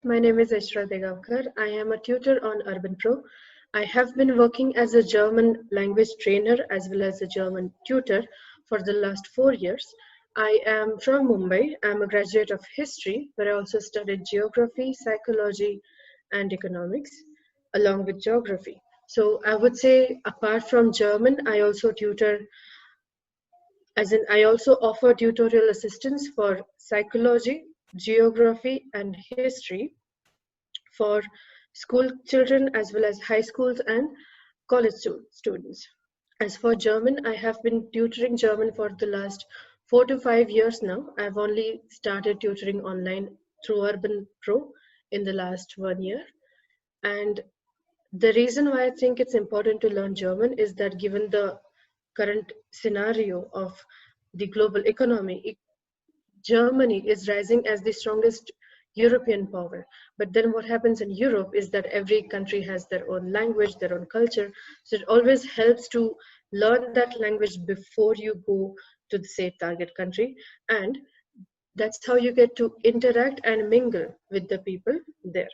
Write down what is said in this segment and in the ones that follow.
my name is Aishwarya. I am a tutor on UrbanPro. I have been working as a German language trainer as well as a German tutor for the last 4 years. I am from Mumbai. I'm a graduate of history, but I also studied geography, psychology, and economics along with geography. So I would say apart from German, I also tutor, as in I also offer tutorial assistance for psychology, geography, and history for school children as well as high schools and college students. As for German, I have been tutoring German for the last 4 to 5 years now. I've only started tutoring online through UrbanPro in the last 1 year. And the reason why I think it's important to learn German is that given the current scenario of the global economy, Germany is rising as the strongest European power. But then what happens in Europe is that every country has their own language, their own culture. So it always helps to learn that language before you go to the say target country. And that's how you get to interact and mingle with the people there.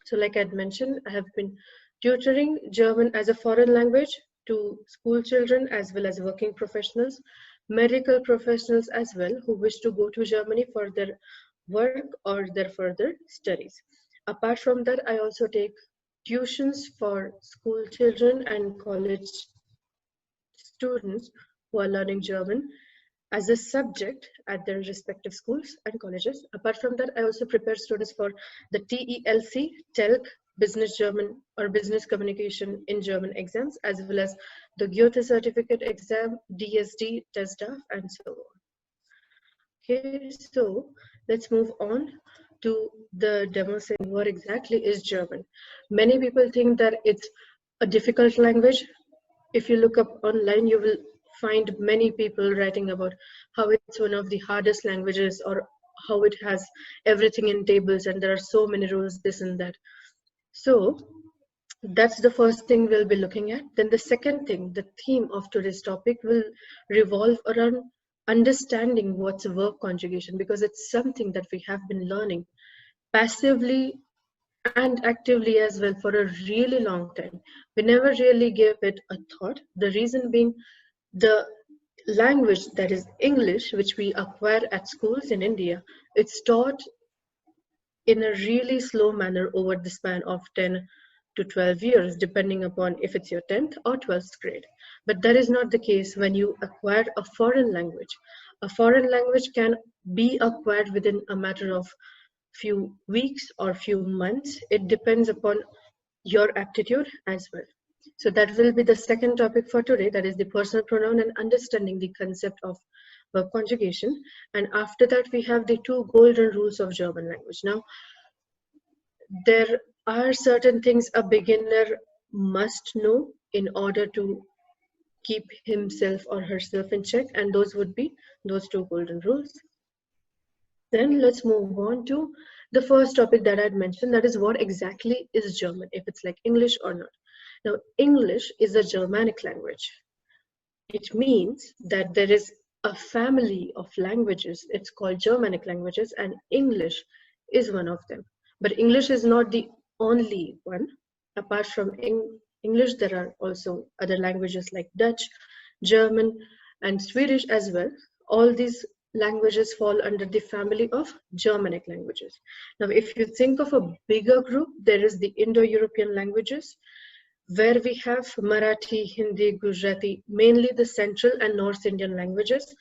So like I'd mentioned, I have been tutoring German as a foreign language to school children as well as working professionals, medical professionals as well who wish to go to Germany for their work or their further studies. Apart from that, I also take tuitions for school children and college students who are learning German as a subject at their respective schools and colleges. Apart from that, I also prepare students for the TELC, TELC, Business German or Business Communication in German exams, as well as the Goethe Certificate exam, DSD, TESDAF, and so on. Okay, so let's move on to the demo saying what exactly is German. Many people think that it's a difficult language. If you look up online, you will find many people writing about how it's one of the hardest languages or how it has everything in tables and there are so many rules, this and that. So that's the first thing we'll be looking at. Then the second thing, the theme of today's topic will revolve around understanding what's a verb conjugation, because it's something that we have been learning passively and actively as well for a really long time. We never really gave it a thought. The reason being the language that is English, which we acquire at schools in India, it's taught in a really slow manner over the span of 10 to 12 years, depending upon if it's your 10th or 12th grade. But that is not the case when you acquire a foreign language. A foreign language can be acquired within a matter of few weeks or few months. It depends upon your aptitude as well. So that will be the second topic for today, that is the personal pronoun and understanding the concept of verb conjugation. And after that, we have the two golden rules of German language. Now, there are certain things a beginner must know in order to keep himself or herself in check, and those would be those two golden rules. Then let's move on to the first topic that I'd mentioned, that is what exactly is German, if it's like English or not. Now, English is a Germanic language. It means that there is a family of languages. It's called Germanic languages, and English is one of them. But English is not the only one. Apart from English, there are also other languages like Dutch, German, and Swedish as well. All these languages fall under the family of Germanic languages. Now, if you think of a bigger group, there is the Indo-European languages, where we have Marathi, Hindi, Gujarati, mainly the Central and North Indian languages.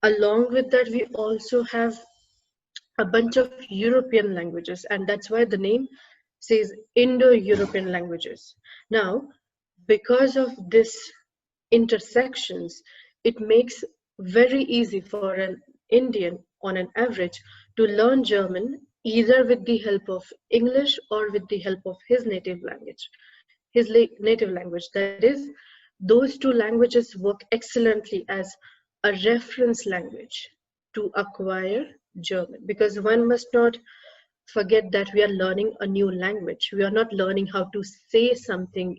Along with that, we also have a bunch of European languages, and that's why the name says Indo-European languages. Now, because of this intersections, it makes very easy for an Indian on an average to learn German either with the help of English or with the help of his native language. That is, those two languages work excellently as a reference language to acquire German, because one must not forget that we are learning a new language. We are not learning how to say something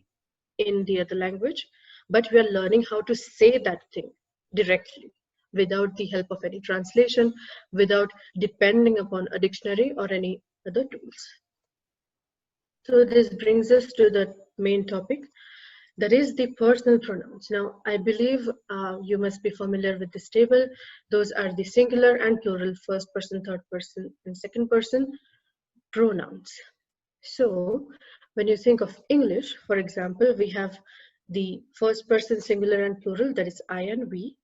in the other language, but we are learning how to say that thing directly without the help of any translation, without depending upon a dictionary or any other tools. So this brings us to the main topic, that is the personal pronouns. Now, I believe you must be familiar with this table. Those are the singular and plural, first person, third person, and second person pronouns. So when you think of English, for example, we have the first person singular and plural, that is I and we.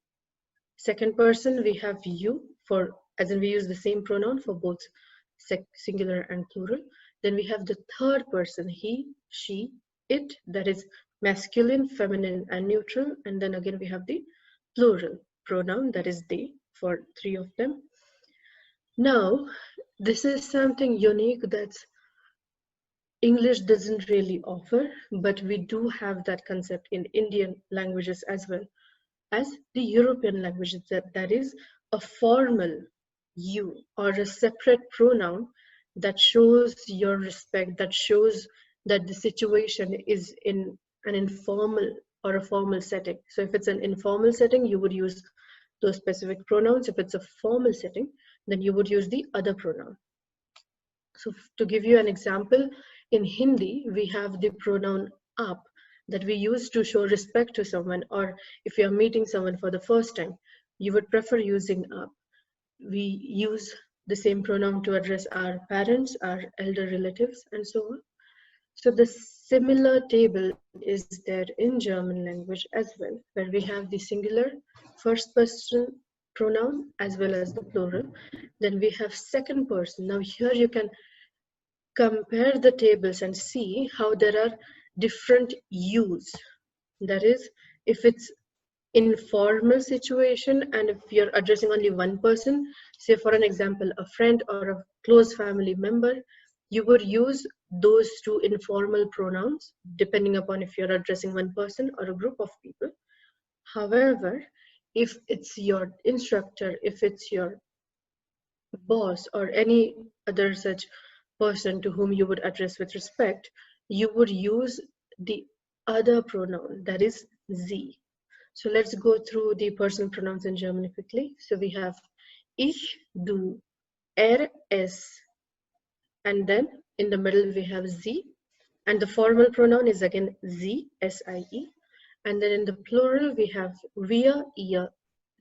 Second person, we have you, for as in we use the same pronoun for both singular and plural. Then we have the third person, he, she, it, that is masculine, feminine, and neutral. And then again we have the plural pronoun, that is they, for three of them. Now, this is something unique that English doesn't really offer, but we do have that concept in Indian languages as well as the European languages, that is a formal you or a separate pronoun that shows your respect, that shows that the situation is in an informal or a formal setting. So if it's an informal setting, you would use those specific pronouns. If it's a formal setting, then you would use the other pronoun. So to give you an example, in Hindi, we have the pronoun aap that we use to show respect to someone, or if you're meeting someone for the first time, you would prefer using aap. We use the same pronoun to address our parents, our elder relatives, and so on. So the similar table is there in German language as well, where we have the singular first person pronoun as well as the plural. Then we have second person. Now here you can compare the tables and see how there are different yous. That is, if it's informal situation and if you're addressing only one person, say for an example, a friend or a close family member, you would use those two informal pronouns depending upon if you're addressing one person or a group of people. However, if it's your instructor, if it's your boss or any other such person to whom you would address with respect, you would use the other pronoun, that is sie. So let's go through the personal pronouns in German quickly. So we have ich, du, es, and then in the middle we have sie, and the formal pronoun is again sie, sie, and then in the plural we have wir, ihr,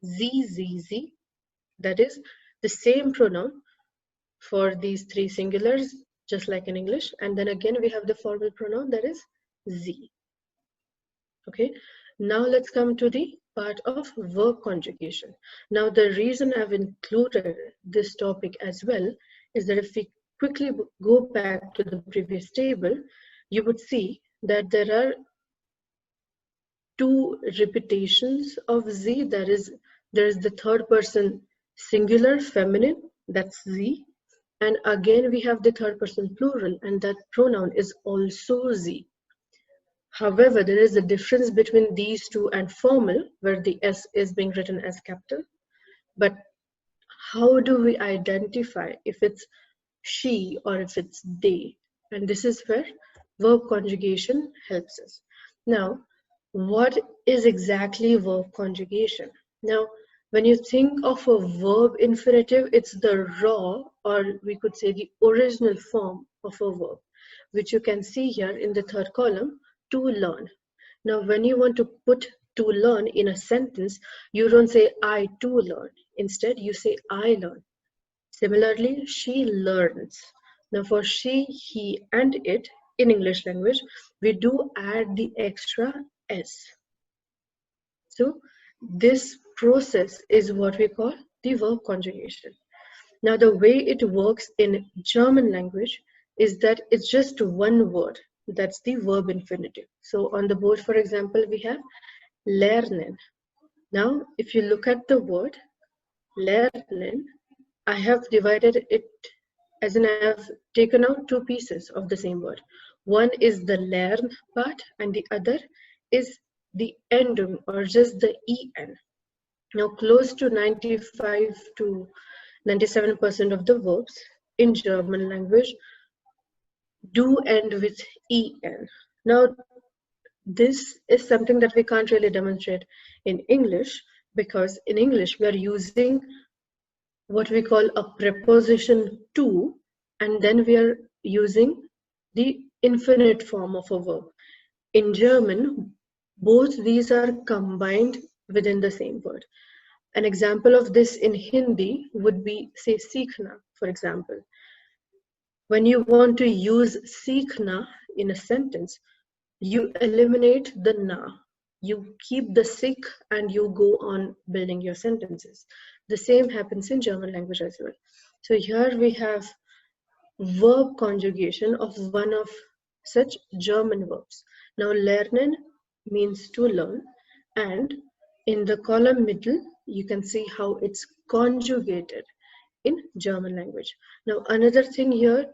sie, that is the same pronoun for these three singulars, just like in English. And then again we have the formal pronoun, that is sie. Okay, now let's come to the part of verb conjugation. Now the reason I've included this topic as well is that if we quickly go back to the previous table, you would see that there are two repetitions of sie. There is the third person singular feminine, that's sie, and again we have the third person plural, and that pronoun is also sie. However, there is a difference between these two and formal, where the S is being written as capital. But how do we identify if it's she or if it's they? And this is where verb conjugation helps us. Now, what is exactly verb conjugation? Now, when you think of a verb infinitive, it's the raw, or we could say the original form of a verb, which you can see here in the third column, to learn. Now, when you want to put to learn in a sentence, you don't say I to learn. Instead, you say I learn. Similarly, she learns. Now, for she, he, and it in English language, we do add the extra S. So, this process is what we call the verb conjugation. Now, the way it works in German language is that it's just one word. That's the verb infinitive. So on the board, for example, we have lernen. Now, if you look at the word lernen, I have divided it, as in I have taken out two pieces of the same word. One is the learn part and the other is the endung, or just the en. Now, close to 95 to 97% of the verbs in German language do end with en. Now, this is something that we can't really demonstrate in English, because in English we are using what we call a preposition to and then we are using the infinite form of a verb. In German, both these are combined within the same word. An example of this in Hindi would be, say, seekhna, for example. When you want to use seekhna in a sentence, you eliminate the na. You keep the sikh and you go on building your sentences. The same happens in German language as well. So here we have verb conjugation of one of such German verbs. Now lernen means to learn, and in the column middle you can see how it's conjugated in German language. Now another thing here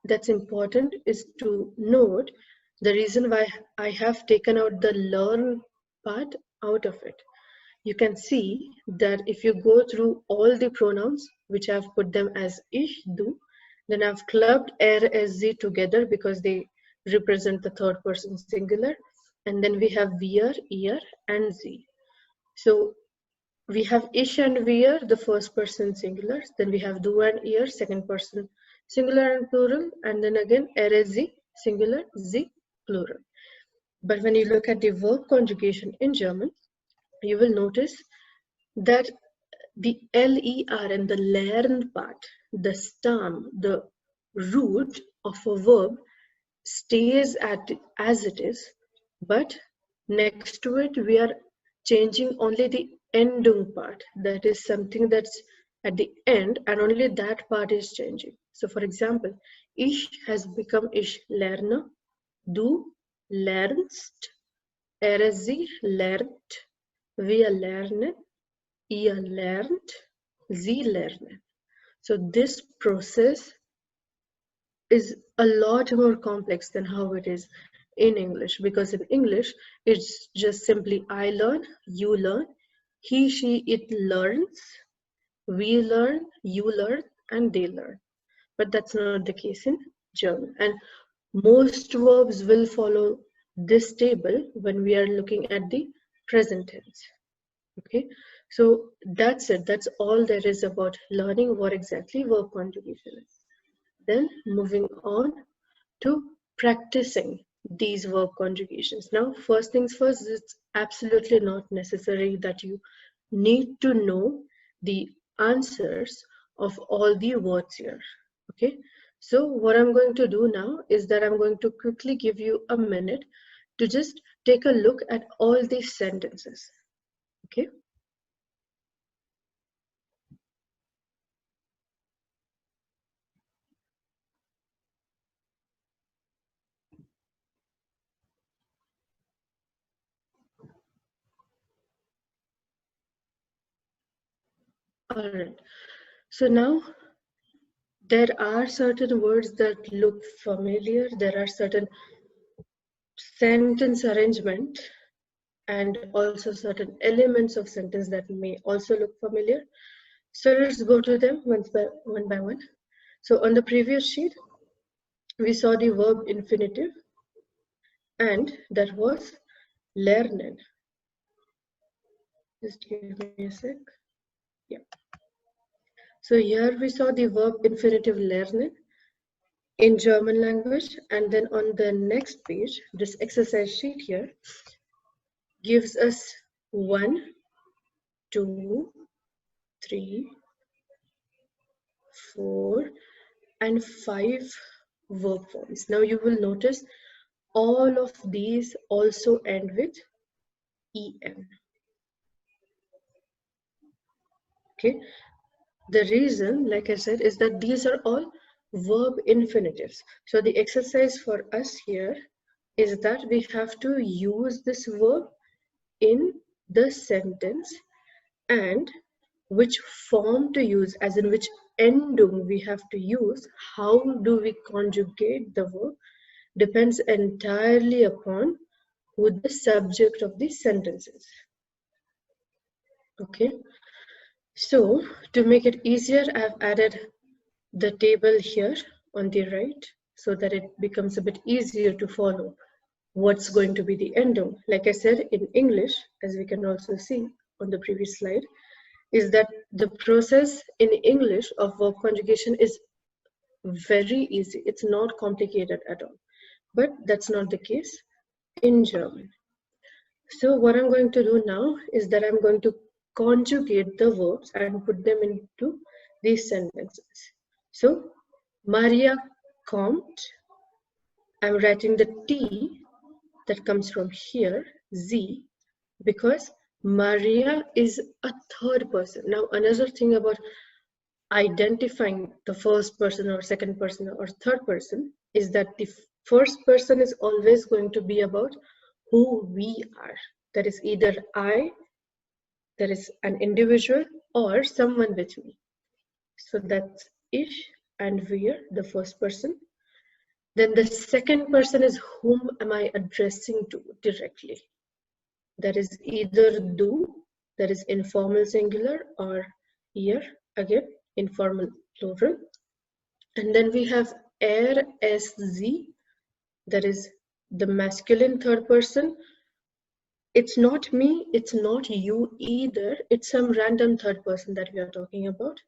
that's important is to note the reason why I have taken out the learn part out of it. You can see that if you go through all the pronouns, which I've put them as ich, du, then I've clubbed er, s, z together because they represent the third person singular. And then we have wir, ihr, and z. So we have ich and wir, the first person singular. Then we have du and ihr, second person singular and plural. And then again er, s, z, singular, z, plural. But when you look at the verb conjugation in German, you will notice that the ler and the lernen part, the stem, the root of a verb stays as it is, but next to it we are changing only the endung part. That is something that's at the end, and only that part is changing. So for example, ich has become ich lerne, du lernst, sie lernt, wir lernen, ihr lernt, sie lernen. So this process is a lot more complex than how it is in English, because in English it's just simply I learn, you learn, he, she, it learns, we learn, you learn, and they learn. But that's not the case in German. And most verbs will follow this table when we are looking at the present tense. Okay, so that's it. That's all there is about learning what exactly verb conjugation is. Then moving on to practicing these verb conjugations. Now, first things first, it's absolutely not necessary that you need to know the answers of all the words here. Okay, so what I'm going to do now is that I'm going to quickly give you a minute to just take a look at all these sentences. Okay. All right. So now there are certain words that look familiar. There are certain sentence arrangement and also certain elements of sentence that may also look familiar. So let's go to them one by one. So on the previous sheet, we saw the verb infinitive, and that was lernen. Just give me a sec. Yeah. So here we saw the verb infinitive lernen in German language, and then on the next page, this exercise sheet here gives us 1, 2, 3, 4, and 5 verb forms. Now you will notice all of these also end with en. Okay, the reason, like I said, is that these are all verb infinitives. So the exercise for us here is that we have to use this verb in the sentence, and which form to use, as in which endung we have to use, how do we conjugate the verb, depends entirely upon who the subject of the sentence is. Okay, so to make it easier, I've added the table here on the right so that it becomes a bit easier to follow what's going to be the endung. Like I said, in English, as we can also see on the previous slide, is that the process in English of verb conjugation is very easy. It's not complicated at all. But that's not the case in German. So what I'm going to do now is that I'm going to conjugate the verbs and put them into these sentences. So Maria kommt. I'm writing the T that comes from here, Z, because Maria is a third person. Now, another thing about identifying the first person or second person or third person is that the first person is always going to be about who we are. That is either I, that is an individual, or someone with me. So that's ich and wir, the first person. Then the second person is whom am I addressing to directly. That is either du, that is informal singular, or ihr, again, informal plural. And then we have sie, that is the masculine third person. It's not me, it's not you either. It's some random third person that we are talking about.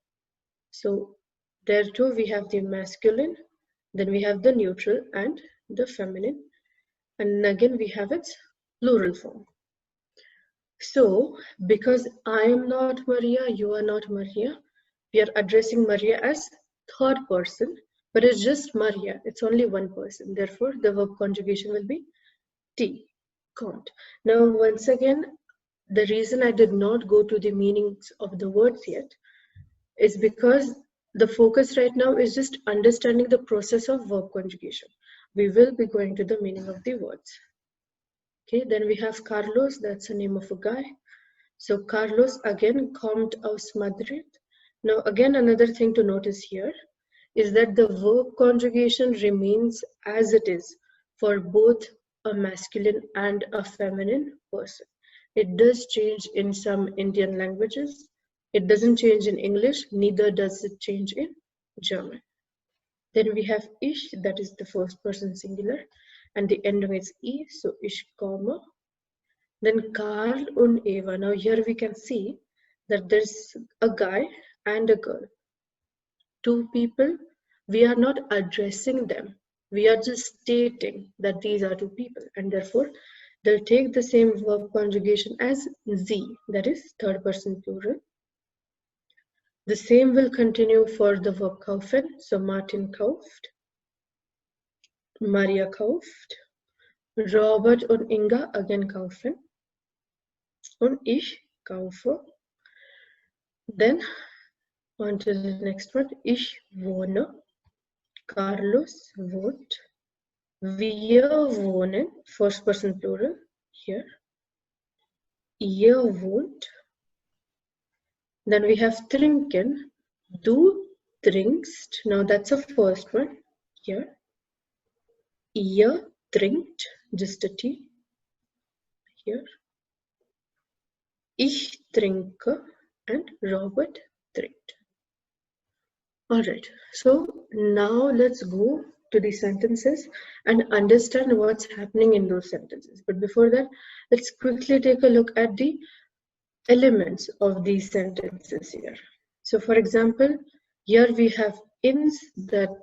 So there too we have the masculine, then we have the neutral and the feminine. And again we have its plural form. So because I am not Maria, you are not Maria, we are addressing Maria as third person, but it's just Maria. It's only one person. Therefore, the verb conjugation will be T, kommt. Now, once again, the reason I did not go to the meanings of the words yet is because the focus right now is just understanding the process of verb conjugation. We will be going to the meaning of the words. Okay, then we have Carlos, that's the name of a guy. So Carlos again kommt aus Madrid. Now again, another thing to notice here is that the verb conjugation remains as it is for both a masculine and a feminine person. It does change in some Indian languages. It doesn't change in English, neither does it change in German. Then we have ich, that is the first person singular, and the ending is e, so ich komme. Then Karl und Eva. Now here we can see that there's a guy and a girl. Two people. We are not addressing them. We are just stating that these are two people, and therefore they'll take the same verb conjugation as sie, that is third person plural. The same will continue for the verb kaufen. So Martin kauft, Maria kauft, Robert und Inga again kaufen, und ich kaufe. Then on to the next one. Ich wohne, Carlos wohnt, wir wohnen, first person plural here, ihr wohnt. Then we have trinken, du trinkst. Now that's the first one here. Ihr trinkt, just a T here. Ich trinke and Robert trinkt. Alright, so now let's go to the sentences and understand what's happening in those sentences. But before that, let's quickly take a look at the elements of these sentences here. So for example, here we have ins that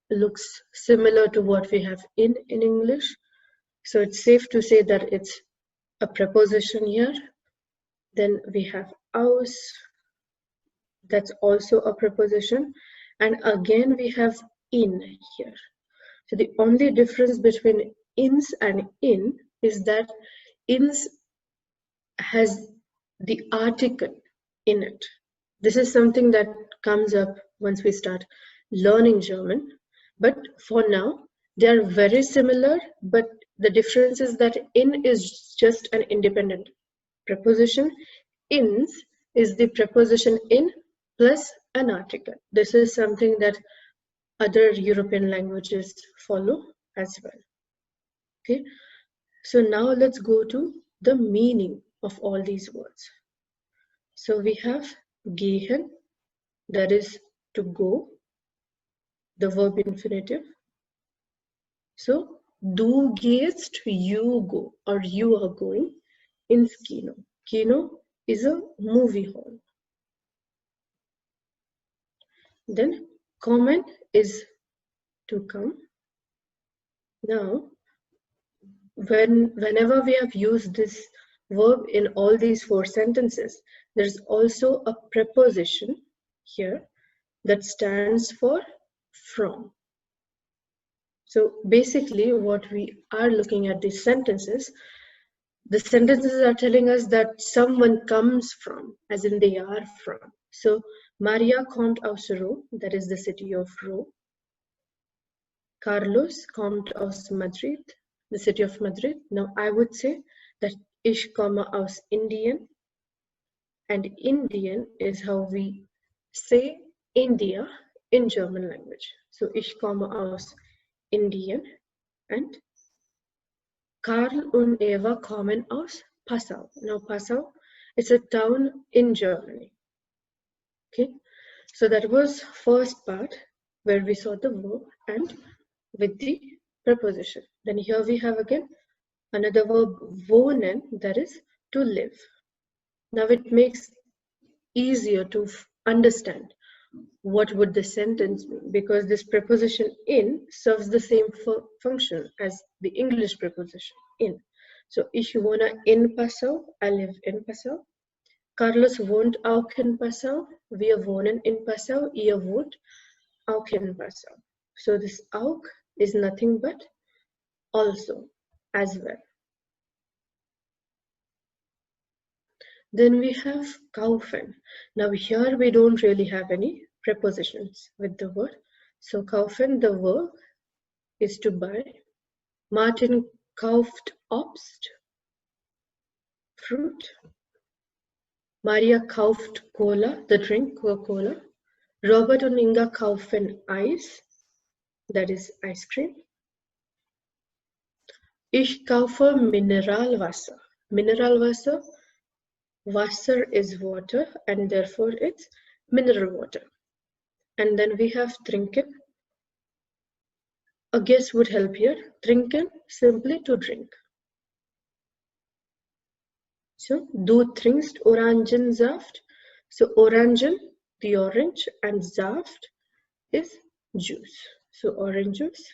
looks similar to what we have in English. So it's safe to say that it's a preposition here. Then we have aus, that's also a preposition. And again, we have in here. So the only difference between ins and in is that ins has the article in it. This is something that comes up once we start learning German. But for now, they are very similar, but the difference is that in is just an independent preposition. Ins is the preposition in plus an article. This is something that other European languages follow as well. Okay, so now let's go to the meaning of all these words. So we have gehen, that is to go, the verb infinitive. So du gehst, you go, or you are going ins Kino. Kino is a movie hall. Then kommen is to come. Now, whenever we have used this verb in all these 4 sentences, there's also a preposition here that stands for from. So basically what we are looking at these sentences, the sentences are telling us that someone comes from, as in they are from. So Maria kommt aus Rom, that is the city of Rome. Carlos kommt aus Madrid, the city of Madrid. Now I would say that ich komme aus Indien, and Indian is how we say India in German language. So ich komme aus Indien, and Karl und Eva kommen aus Passau. Now Passau is a town in Germany. Okay, so that was first part where we saw the verb and with the preposition. Then here we have again another verb, wohnen, that is to live. Now it makes easier to understand what would the sentence mean, because this preposition in serves the same function as the English preposition in. So ich wohne in Passau, I live in Passau. Carlos wohnt auch in Passau, wir wohnen in Passau, ihr wohnt auch in Passau. So this auch is nothing but also, as well. Then we have kaufen. Now here we don't really have any prepositions with the word. So kaufen, the verb is to buy. Martin kauft Obst, fruit. Maria kauft Cola, the drink, Coca-Cola. Robert und Inga kaufen Eis, that is ice cream. Ich kaufe Mineralwasser. Mineralwasser, Wasser is water, and therefore it's mineral water. And then we have trinken. A guess would help here. Trinken, simply to drink. So, du trinkst Orangensaft. So, Orangen, the orange, and Saft is juice. So, orange juice.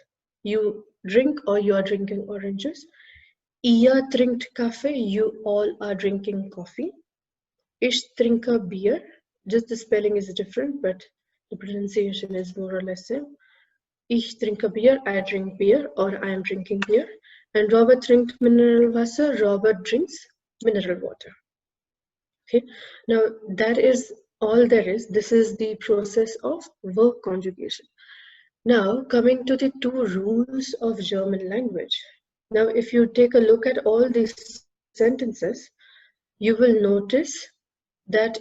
You drink or you are drinking orange juice. Ihr trinkt Kaffee. You all are drinking coffee. Ich trinke Bier. Just the spelling is different, but the pronunciation is more or less same. Ich trinke Bier. I drink beer, or I am drinking beer. And Robert trinkt Mineralwasser. Robert drinks mineral water. Okay, now that is all there is. This is the process of verb conjugation. Now coming to the 2 rules of German language. Now if you take a look at all these sentences, you will notice that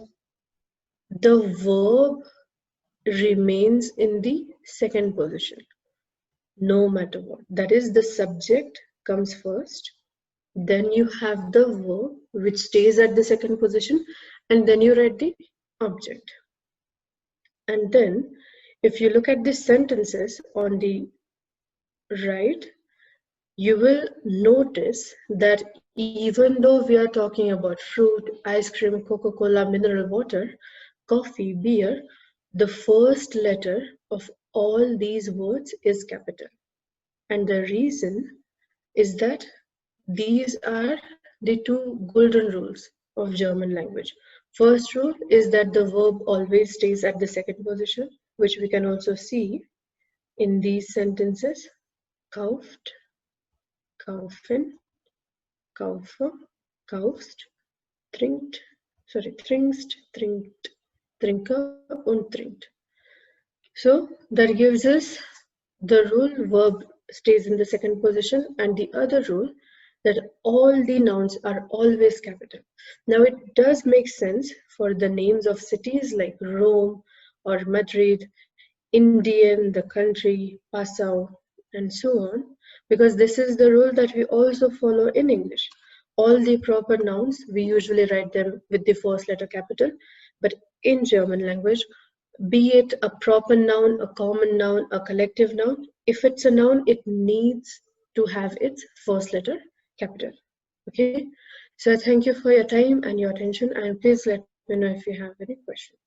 the verb remains in the second position no matter what. That is, the subject comes first, then you have the verb which stays at the second position, and then you write the object. And then if you look at the sentences on the right, you will notice that even though we are talking about fruit, ice cream, Coca-Cola, mineral water, coffee, beer, the first letter of all these words is capital. And the reason is that these are the 2 golden rules of German language. First rule is that the verb always stays at the second position, which we can also see in these sentences. Kauft, kaufen, kaufe, kaufst, trinkt, trinkst, trinkt, trinke, und trinkt. So that gives us the rule verb stays in the second position, and the other rule that all the nouns are always capital. Now it does make sense for the names of cities like Rome or Madrid, Indian, the country, Passau, and so on, because this is the rule that we also follow in English. All the proper nouns, we usually write them with the first letter capital, but in German language, be it a proper noun, a common noun, a collective noun, if it's a noun, it needs to have its first letter capital. Okay, so thank you for your time and your attention, and please let me know if you have any questions.